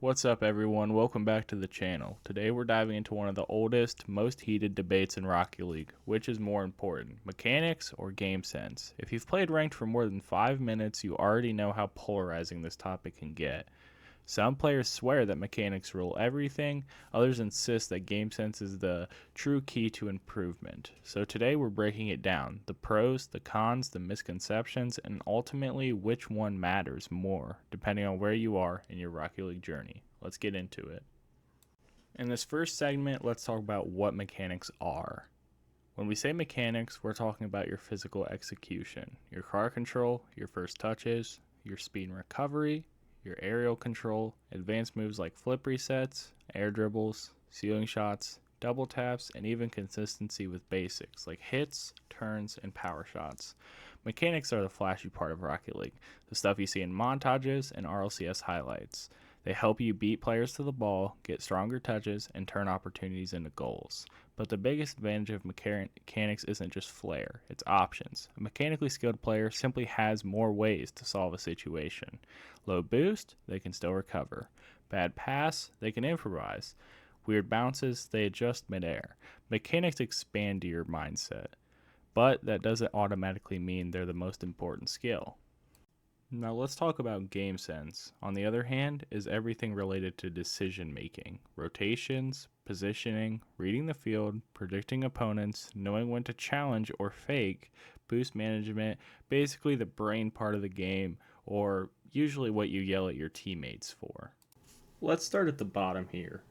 What's up, everyone? Welcome back to the channel. Today we're diving into one of the oldest, most heated debates in Rocket League. Which is more important, mechanics or game sense? If you've played ranked for more than 5 minutes, you already know how polarizing this topic can get. Some players swear that mechanics rule everything, others insist that game sense is the true key to improvement. So today we're breaking it down, the pros, the cons, the misconceptions, and ultimately which one matters more, depending on where you are in your Rocket League journey. Let's get into it. In this first segment, let's talk about what mechanics are. When we say mechanics, we're talking about your physical execution, your car control, your first touches, your speed and recovery, your aerial control, advanced moves like flip resets, air dribbles, ceiling shots, double taps, and even consistency with basics like hits, turns, and power shots. Mechanics are the flashy part of Rocket League, the stuff you see in montages and RLCS highlights. They help you beat players to the ball, get stronger touches, and turn opportunities into goals. But the biggest advantage of mechanics isn't just flair, it's options. A mechanically skilled player simply has more ways to solve a situation. Low boost, they can still recover. Bad pass, they can improvise. Weird bounces, they adjust midair. Mechanics expand your mindset, but that doesn't automatically mean they're the most important skill. Now let's talk about game sense. On the other hand, is everything related to decision making, rotations, positioning, reading the field, predicting opponents, knowing when to challenge or fake, boost management, basically the brain part of the game, or usually what you yell at your teammates for. Let's start at the bottom here.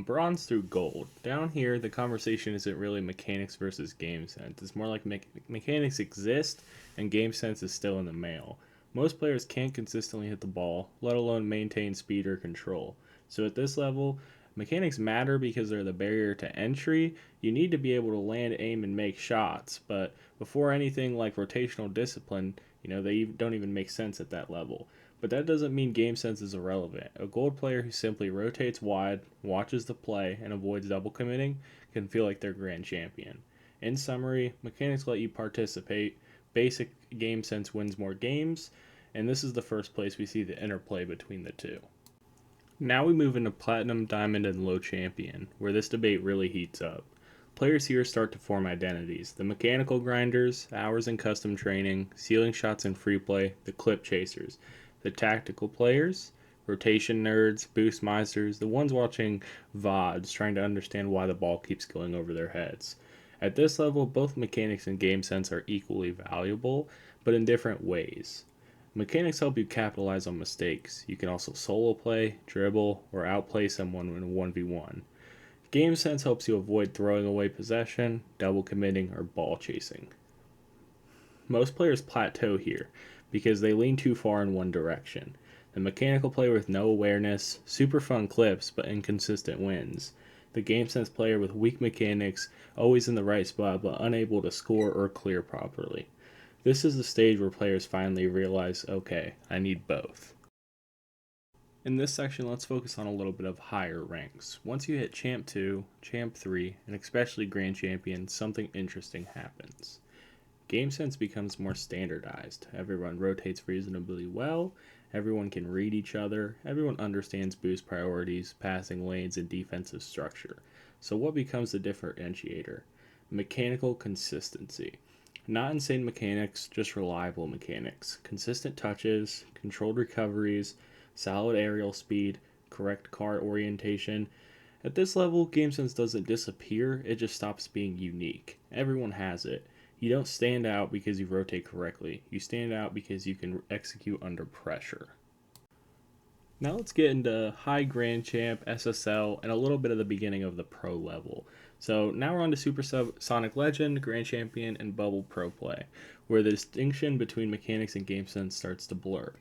Bronze through gold. Down here, the conversation isn't really mechanics versus game sense. It's more like mechanics exist and game sense is still in the mail. Most players can't consistently hit the ball, let alone maintain speed or control. So at this level, mechanics matter because they're the barrier to entry. You need to be able to land, aim, and make shots, but before anything like rotational discipline, they don't even make sense at that level. But that doesn't mean game sense is irrelevant. A gold player who simply rotates wide, watches the play, and avoids double committing can feel like they're grand champion. In summary, mechanics let you participate, basic game sense wins more games, and this is the first place we see the interplay between the two. Now we move into Platinum, Diamond, and Low Champion, where this debate really heats up. Players here start to form identities. The mechanical grinders, hours in custom training, ceiling shots and free play, the clip chasers. The tactical players, rotation nerds, boost meisters, the ones watching VODs trying to understand why the ball keeps going over their heads. At this level, both mechanics and game sense are equally valuable, but in different ways. Mechanics help you capitalize on mistakes. You can also solo play, dribble, or outplay someone in a 1v1. Game sense helps you avoid throwing away possession, double committing, or ball chasing. Most players plateau here because they lean too far in one direction. The mechanical player with no awareness, super fun clips, but inconsistent wins. The game sense player with weak mechanics, always in the right spot, but unable to score or clear properly. This is the stage where players finally realize, okay, I need both. In this section, let's focus on a little bit of higher ranks. Once you hit Champ 2, Champ 3, and especially Grand Champion, something interesting happens. Game sense becomes more standardized. Everyone rotates reasonably well, everyone can read each other, everyone understands boost priorities, passing lanes, and defensive structure. So what becomes the differentiator? Mechanical consistency. Not insane mechanics, just reliable mechanics. Consistent touches, controlled recoveries, solid aerial speed, correct car orientation. At this level, game sense doesn't disappear, it just stops being unique. Everyone has it. You don't stand out because you rotate correctly. You stand out because you can execute under pressure. Now let's get into High Grand Champ, SSL, and a little bit of the beginning of the Pro level. So now we're on to Super Sonic Legend, Grand Champion, and Bubble Pro Play, where the distinction between mechanics and game sense starts to blur.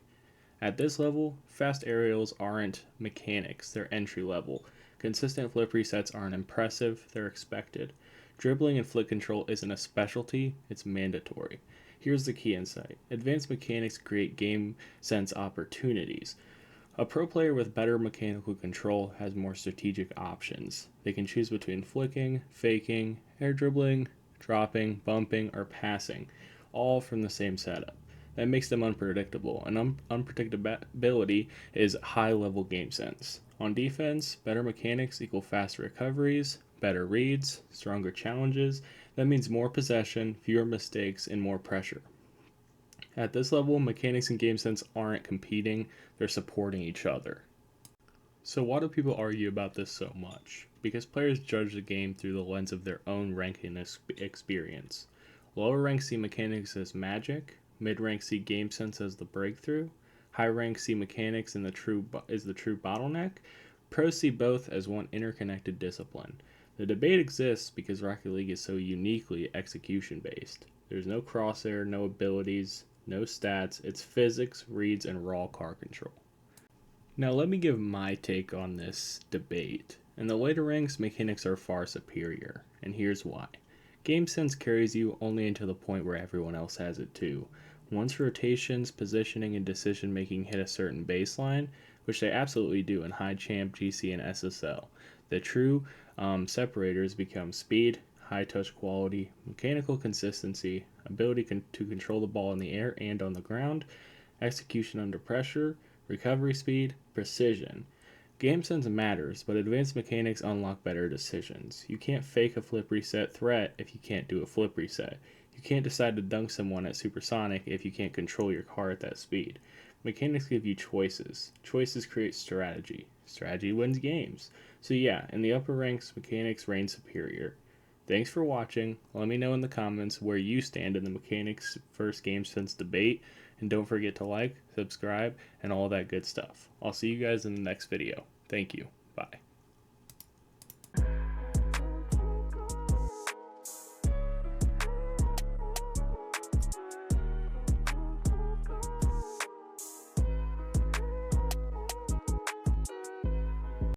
At this level, fast aerials aren't mechanics, they're entry level. Consistent flip resets aren't impressive, they're expected. Dribbling and flick control isn't a specialty, it's mandatory. Here's the key insight. Advanced mechanics create game sense opportunities. A pro player with better mechanical control has more strategic options. They can choose between flicking, faking, air dribbling, dropping, bumping, or passing, all from the same setup. That makes them unpredictable, and unpredictability is high-level game sense. On defense, better mechanics equal faster recoveries, better reads, stronger challenges. That means more possession, fewer mistakes, and more pressure. At this level, mechanics and game sense aren't competing, they're supporting each other. So why do people argue about this so much? Because players judge the game through the lens of their own ranking experience. Lower ranks see mechanics as magic, mid ranks see game sense as the breakthrough, high ranks see mechanics in the true bottleneck, pros see both as one interconnected discipline. The debate exists because Rocket League is so uniquely execution based. There's no crosshair, no abilities, no stats, it's physics, reads, and raw car control. Now let me give my take on this debate. In the later ranks, mechanics are far superior, and here's why. Game sense carries you only until the point where everyone else has it too. Once rotations, positioning, and decision making hit a certain baseline, which they absolutely do in high champ, GC, and SSL, the true separators become speed, high touch quality, mechanical consistency, ability to control the ball in the air and on the ground, execution under pressure, recovery speed, precision. Game sense matters, but advanced mechanics unlock better decisions. You can't fake a flip reset threat if you can't do a flip reset. You can't decide to dunk someone at supersonic if you can't control your car at that speed. Mechanics give you choices. Choices create strategy. Strategy wins games. So yeah, in the upper ranks, mechanics reign superior. Thanks for watching. Let me know in the comments where you stand in the mechanics versus game sense debate. And don't forget to like, subscribe, and all that good stuff. I'll see you guys in the next video. Thank you. Bye.